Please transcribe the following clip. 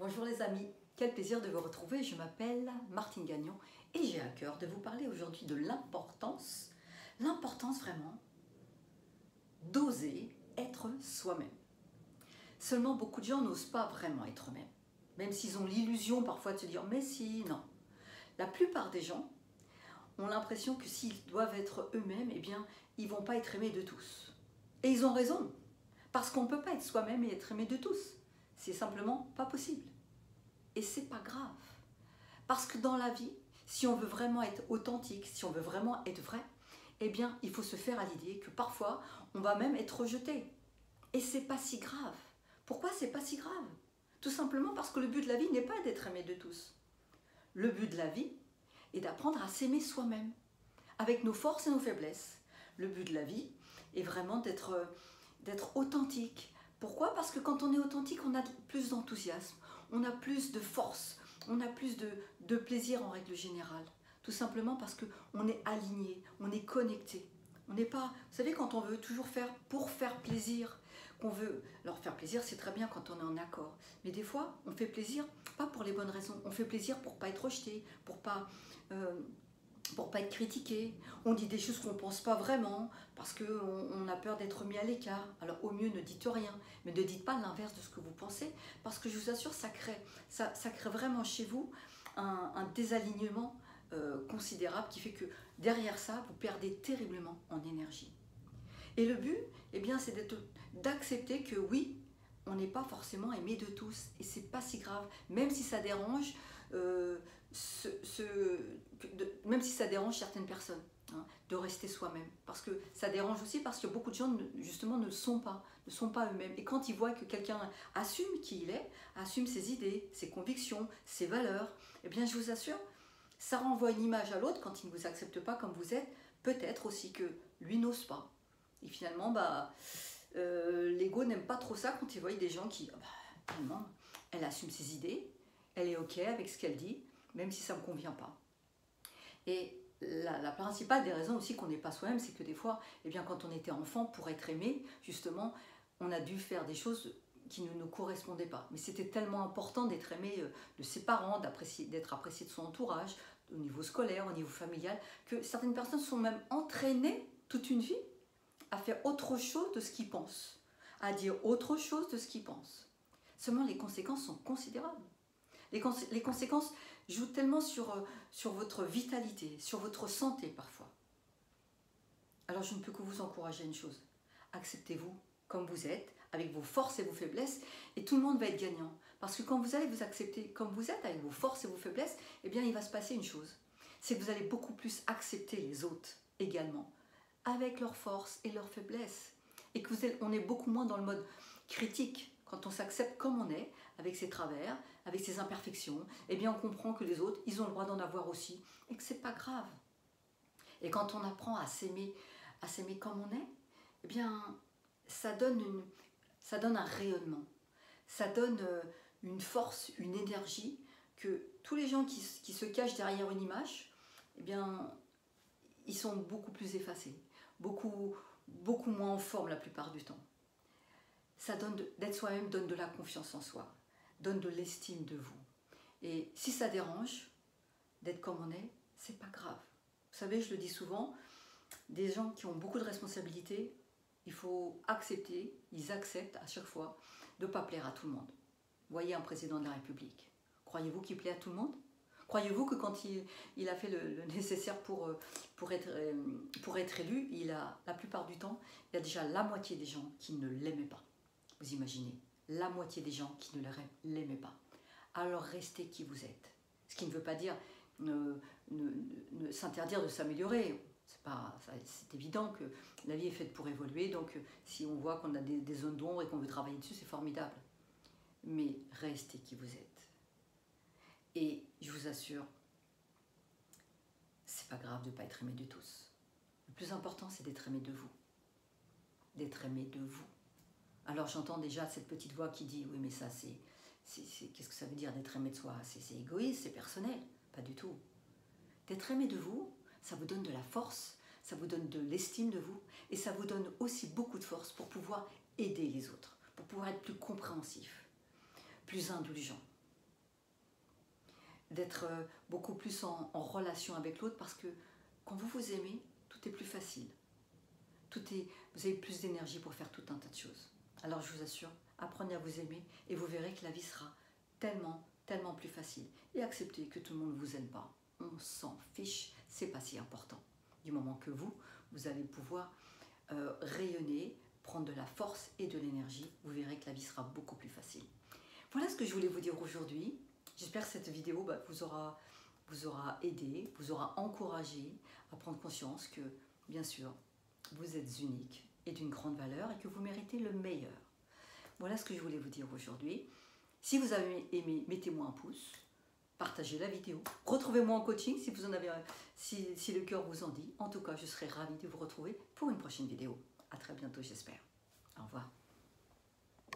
Bonjour les amis, quel plaisir de vous retrouver. Je m'appelle Martine Gagnon et j'ai à cœur de vous parler aujourd'hui de l'importance vraiment d'oser être soi-même. Seulement beaucoup de gens n'osent pas vraiment être eux-mêmes, même s'ils ont l'illusion parfois de se dire mais si, non. La plupart des gens ont l'impression que s'ils doivent être eux-mêmes, eh bien ils ne vont pas être aimés de tous. Et ils ont raison, parce qu'on ne peut pas être soi-même et être aimé de tous. C'est simplement pas possible. Et c'est pas grave. Parce que dans la vie, si on veut vraiment être authentique, si on veut vraiment être vrai, eh bien, il faut se faire à l'idée que parfois, on va même être rejeté. Et c'est pas si grave. Pourquoi c'est pas si grave? Tout simplement parce que le but de la vie n'est pas d'être aimé de tous. Le but de la vie est d'apprendre à s'aimer soi-même, avec nos forces et nos faiblesses. Le but de la vie est vraiment d'être authentique. Pourquoi? Parce que quand on est authentique, on a plus d'enthousiasme, on a plus de force, on a plus de plaisir en règle générale. Tout simplement parce qu'on est aligné, on est connecté. On n'est pas, vous savez, quand on veut toujours faire pour faire plaisir, alors faire plaisir c'est très bien quand on est en accord, mais des fois on fait plaisir pas pour les bonnes raisons, on fait plaisir pour pas être rejeté, pour pas être critiqué, on dit des choses qu'on ne pense pas vraiment, parce qu'on a peur d'être mis à l'écart. Alors au mieux ne dites rien, mais ne dites pas l'inverse de ce que vous pensez, parce que je vous assure, ça crée vraiment chez vous un désalignement considérable qui fait que derrière ça, vous perdez terriblement en énergie. Et le but, eh bien, c'est d'accepter que oui, on n'est pas forcément aimé de tous, et c'est pas si grave, même si ça dérange, même si ça dérange certaines personnes, hein, de rester soi-même, parce que ça dérange aussi parce que beaucoup de gens justement ne sont pas eux-mêmes, et quand ils voient que quelqu'un assume qui il est, assume ses idées, ses convictions, ses valeurs, eh bien je vous assure, ça renvoie une image à l'autre quand il ne vous accepte pas comme vous êtes, peut-être aussi que lui n'ose pas. Et finalement, l'ego n'aime pas trop ça quand il voit des gens qui, finalement, elle assume ses idées, elle est ok avec ce qu'elle dit, même si ça ne me convient pas. Et la principale des raisons aussi qu'on n'est pas soi-même, c'est que des fois, eh bien, quand on était enfant, pour être aimé, justement, on a dû faire des choses qui ne nous correspondaient pas. Mais c'était tellement important d'être aimé de ses parents, d'être apprécié de son entourage, au niveau scolaire, au niveau familial, que certaines personnes sont même entraînées toute une vie à faire autre chose de ce qu'ils pensent, à dire autre chose de ce qu'ils pensent. Seulement, les conséquences sont considérables. Les conséquences jouent tellement sur votre vitalité, sur votre santé parfois. Alors, je ne peux que vous encourager à une chose. Acceptez-vous comme vous êtes, avec vos forces et vos faiblesses, et tout le monde va être gagnant. Parce que quand vous allez vous accepter comme vous êtes, avec vos forces et vos faiblesses, eh bien, il va se passer une chose. C'est que vous allez beaucoup plus accepter les autres également, avec leurs forces et leurs faiblesses. Et qu'on est beaucoup moins dans le mode critique. Quand on s'accepte comme on est, avec ses travers, avec ses imperfections, eh bien on comprend que les autres, ils ont le droit d'en avoir aussi, et que c'est pas grave. Et quand on apprend à s'aimer comme on est, eh bien ça donne un rayonnement, ça donne une force, une énergie, que tous les gens qui se cachent derrière une image, eh bien ils sont beaucoup plus effacés, beaucoup moins en forme la plupart du temps. Ça d'être soi-même donne de la confiance en soi, donne de l'estime de vous. Et si ça dérange d'être comme on est, c'est pas grave. Vous savez, je le dis souvent, des gens qui ont beaucoup de responsabilités, il faut accepter, ils acceptent à chaque fois de ne pas plaire à tout le monde. Voyez un président de la République, croyez-vous qu'il plaît à tout le monde? Croyez-vous que quand il a fait le nécessaire pour être élu, la plupart du temps, il y a déjà la moitié des gens qui ne l'aimaient pas. Vous imaginez, la moitié des gens qui ne l'aimaient pas. Alors restez qui vous êtes. Ce qui ne veut pas dire s'interdire de s'améliorer. C'est évident que la vie est faite pour évoluer, donc si on voit qu'on a des zones d'ombre et qu'on veut travailler dessus, c'est formidable. Mais restez qui vous êtes. Et je vous assure, c'est pas grave de ne pas être aimé de tous. Le plus important, c'est d'être aimé de vous. D'être aimé de vous. Alors j'entends déjà cette petite voix qui dit, oui mais ça qu'est-ce que ça veut dire d'être aimé de soi? C'est égoïste, c'est personnel. Pas du tout. D'être aimé de vous, ça vous donne de la force, ça vous donne de l'estime de vous, et ça vous donne aussi beaucoup de force pour pouvoir aider les autres, pour pouvoir être plus compréhensif, plus indulgent. d'être beaucoup plus en relation avec l'autre, parce que quand vous vous aimez, tout est plus facile. Vous avez plus d'énergie pour faire tout un tas de choses. Alors je vous assure, apprenez à vous aimer et vous verrez que la vie sera tellement, tellement plus facile. Et acceptez que tout le monde ne vous aime pas. On s'en fiche, c'est pas si important. Du moment que vous allez pouvoir rayonner, prendre de la force et de l'énergie, vous verrez que la vie sera beaucoup plus facile. Voilà ce que je voulais vous dire aujourd'hui. J'espère que cette vidéo vous aura aidé, vous aura encouragé à prendre conscience que, bien sûr, vous êtes unique et d'une grande valeur et que vous méritez le meilleur. Voilà ce que je voulais vous dire aujourd'hui. Si vous avez aimé, mettez-moi un pouce, partagez la vidéo, retrouvez-moi en coaching si vous en avez, si le cœur vous en dit. En tout cas, je serai ravie de vous retrouver pour une prochaine vidéo. À très bientôt, j'espère. Au revoir.